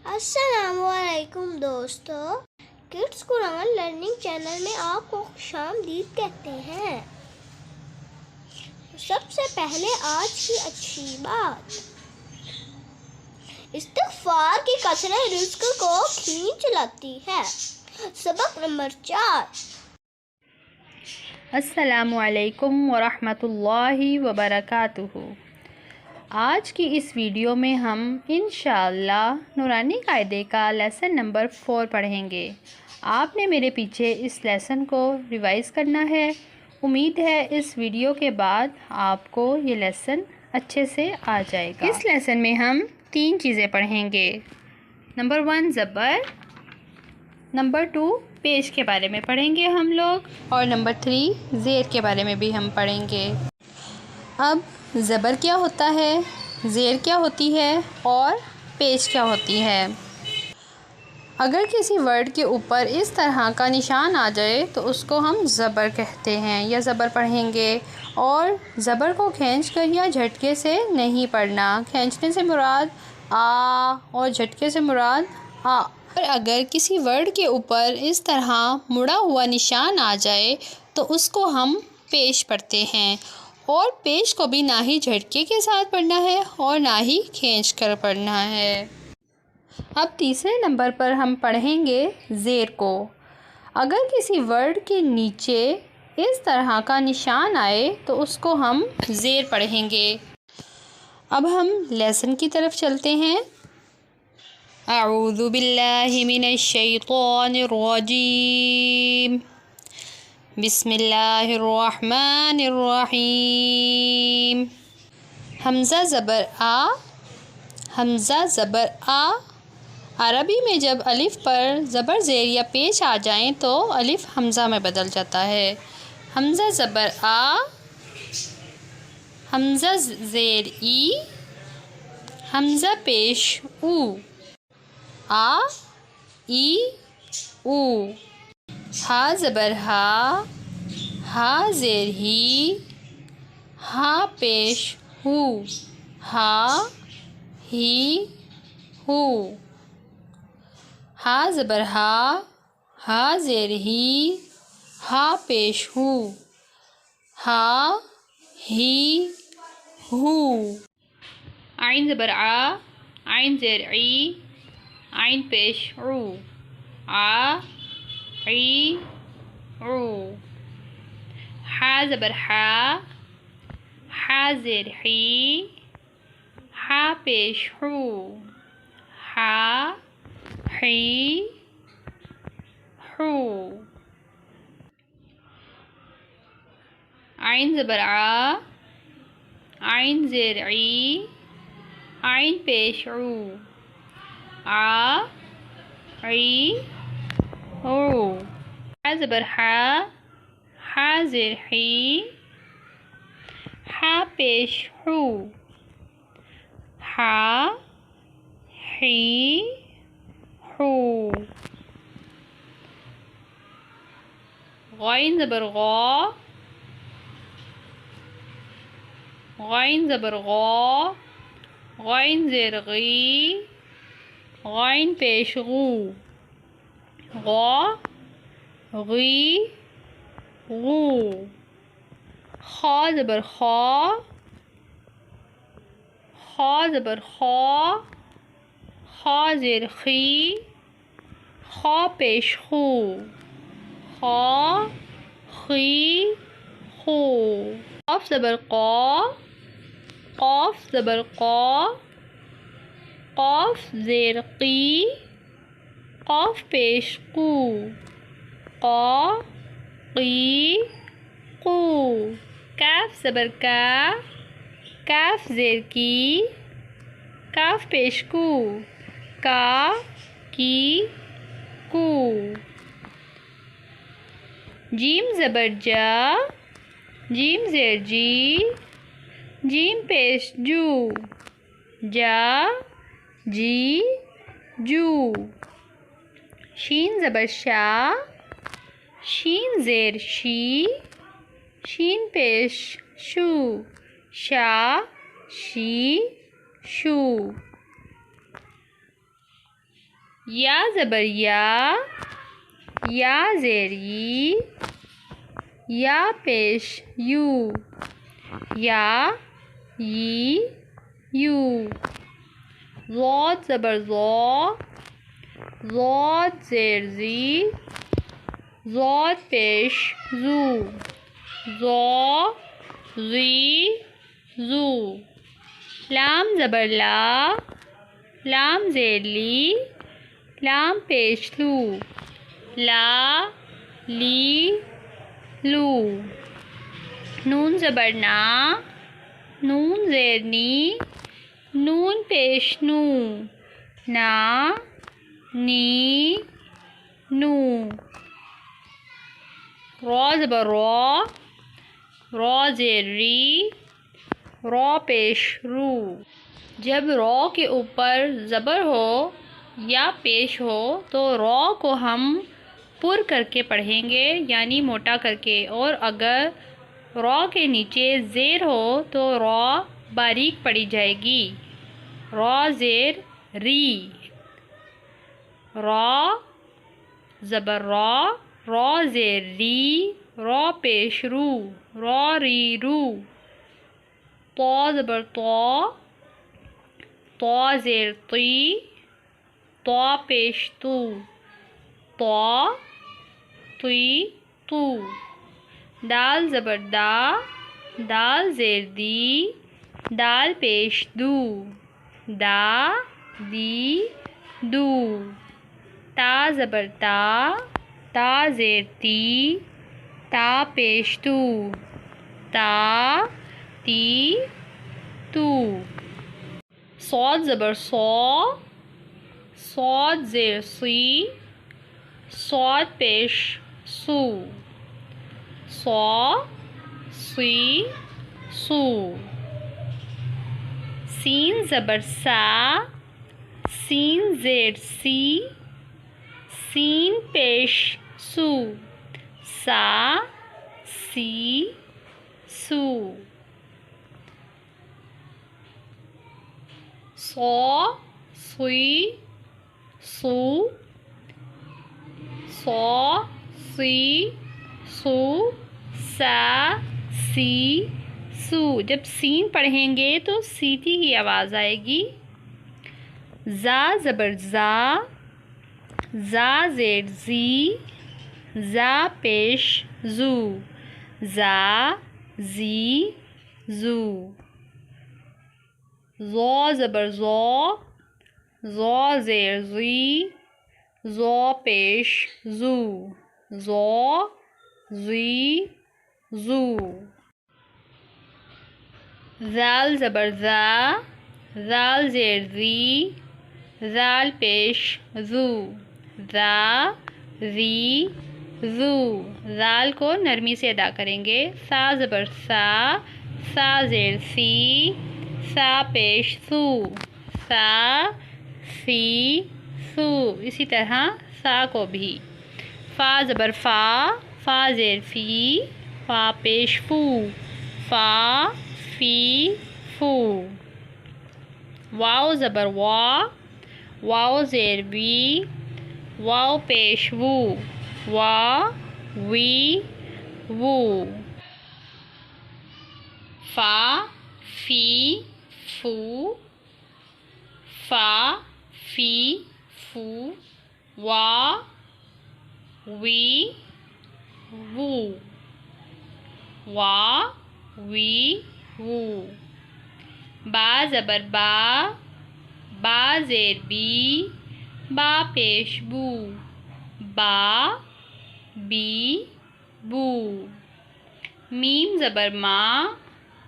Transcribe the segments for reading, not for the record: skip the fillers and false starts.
السلام علیکم دوستو، کڈس قرآن لرننگ چینل میں آپ کو خوش آمدید کہتے ہیں۔ سب سے پہلے آج کی اچھی بات، استغفار کی کثرت رزق کو کھینچ لاتی ہے۔ سبق نمبر 4۔ السلام علیکم ورحمۃ اللہ وبرکاتہ۔ آج کی اس ویڈیو میں ہم انشاءاللہ نورانی قاعدے کا لیسن نمبر 4 پڑھیں گے۔ آپ نے میرے پیچھے اس لیسن کو ریوائز کرنا ہے۔ امید ہے اس ویڈیو کے بعد آپ کو یہ لیسن اچھے سے آ جائے گا۔ اس لیسن میں ہم 3 چیزیں پڑھیں گے۔ نمبر 1 زبر، نمبر 2 پیش کے بارے میں پڑھیں گے ہم لوگ، اور نمبر 3 زیر کے بارے میں بھی ہم پڑھیں گے۔ اب زبر کیا ہوتا ہے، زیر کیا ہوتی ہے اور پیش کیا ہوتی ہے۔ اگر کسی ورڈ کے اوپر اس طرح کا نشان آ جائے تو اس کو ہم زبر کہتے ہیں یا زبر پڑھیں گے، اور زبر کو کھینچ کر یا جھٹکے سے نہیں پڑھنا۔ کھینچنے سے مراد آ اور جھٹکے سے مراد آ۔ اور اگر کسی ورڈ کے اوپر اس طرح مڑا ہوا نشان آ جائے تو اس کو ہم پیش پڑھتے ہیں، اور پیش کو بھی نہ ہی جھٹکے کے ساتھ پڑھنا ہے اور نہ ہی کھینچ کر پڑھنا ہے۔ اب تیسرے نمبر پر ہم پڑھیں گے زیر کو۔ اگر کسی ورڈ کے نیچے اس طرح کا نشان آئے تو اس کو ہم زیر پڑھیں گے۔ اب ہم لیسن کی طرف چلتے ہیں۔ اعوذ باللہ من الشیطان الرجیم، بسم اللہ الرحمن الرحیم۔ حمزہ زبر آ، حمزہ زبر آ۔ عربی میں جب الف پر زبر زیر یا پیش آ جائیں تو الف حمزہ میں بدل جاتا ہے۔ حمزہ زبر آ، حمزہ زیر ای، حمزہ پیش او، آ ای او۔ ہا زبر ہا، ہا زیر ہی، ہا پیش ہو، ہا ہی ہو۔ ہا زبر ہا، ہا زیر ہی، ہا پیش ہو، ہا ہی ہو۔ عین زبر آ، عین زیر عی، عین پیش عو، آ عی عو۔ ہا زبر ہا، ہا زیر حی، ہا پیش ہو، ہا حی ہو۔ عین زبر آ، عین زیر عی، عین پیش عو، آ عی عو۔ ہا زبر ہا، ہا زیر حی، ہا پیش ہو، ہا حی ہو۔ غین زبر غا، غین زبر غا، غین زیر غی، غین پیش غو، غا غی غو۔ خا زبر خا، خا زبر خا، خا زیر خی، خا پیش خو، خا خی خو۔ قاف زبر قا، قاف زبر قا، قاف زیر قی، قاف پیش قو، قا قی قو۔ کاف زبر کا، کاف زیر کی، کاف پیش کو، کا کی کو۔ جیم زبر جا، جیم زیر جی، جیم پیش جو، جا جی جو۔ شین زبر شا، شین زیر شی، شین پیش شو، شا شی شو۔ یا زبر یا زیر یا پیش یو یا یو ضاد زبر ضاد زیر ضاد پیش زو زو لام زبر لام زیر لام پیش لو لو نون زبر نون زیر نون پیش نو نو را زبر را زیر را پیش رو جب را کے اوپر زبر ہو یا پیش ہو تو را کو ہم پر کر کے پڑھیں گے یعنی موٹا کر کے، اور اگر را کے نیچے زیر ہو تو را باریک پڑھی جائے گی. را زیر ری، را زبر را زیر ری، را پیش رو، را ری رو. طا زبر طا زیر طی، طا پیش تو، طا طی تو. دال زبر دال زیر دی، دال پیش دو، دا دی دو. تا زبر تا زیر تی، تا پیش تو، تا تی تو. صاد زبر صاد زیر سی، صاد پیش سو، سی سو. سین زبر سین زیر سی، سین پیش سو، سی سو. سی سو، سی سو، سی سو. جب سین پڑھیں گے تو سیدھی ہی آواز آئے گی. زبر زا زیر زی، زا پیش زو، زی زو. زبر زا زیر زی، زا پیش زو، زی زو. زال زبر زال زیر زی، زال پیش زو، زی زو. زال کو نرمی سے ادا کریں گے. سا زبر سا زیر سی، سا پیش سو، سی سو. اسی طرح سا کو بھی. فا زبر فا زیر فی، فا پیش فو، فی فو. واو زبر واو زیر وی، واو پیش وو، وی وو. فا فی فو، فا فی فو، وی وو، وی وو. با زبر با زیر بی، با پیش بو، بی بو. میم زبر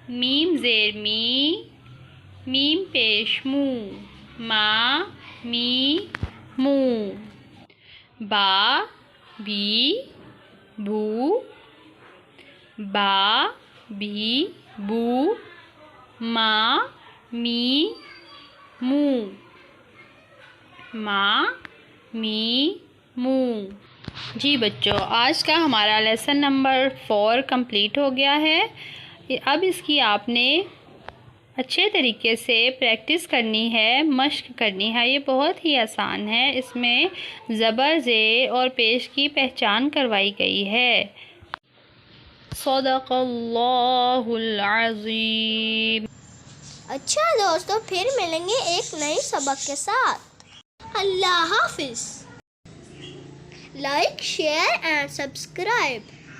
میم زیر می، میم پیش مو، می مو. با بھی بو، ما می مو، مو. جی بچوں، آج کا ہمارا لیسن نمبر 4 کمپلیٹ ہو گیا ہے. اب اس کی آپ نے اچھے طریقے سے پریکٹس کرنی ہے، مشق کرنی ہے۔ یہ بہت ہی آسان ہے، اس میں زبر، زیر اور پیش کی پہچان کروائی گئی ہے۔ صدق اللہ العظیم۔ اچھا دوستو، پھر ملیں گے ایک نئے سبق کے ساتھ۔ اللہ حافظ۔ Like, share and subscribe.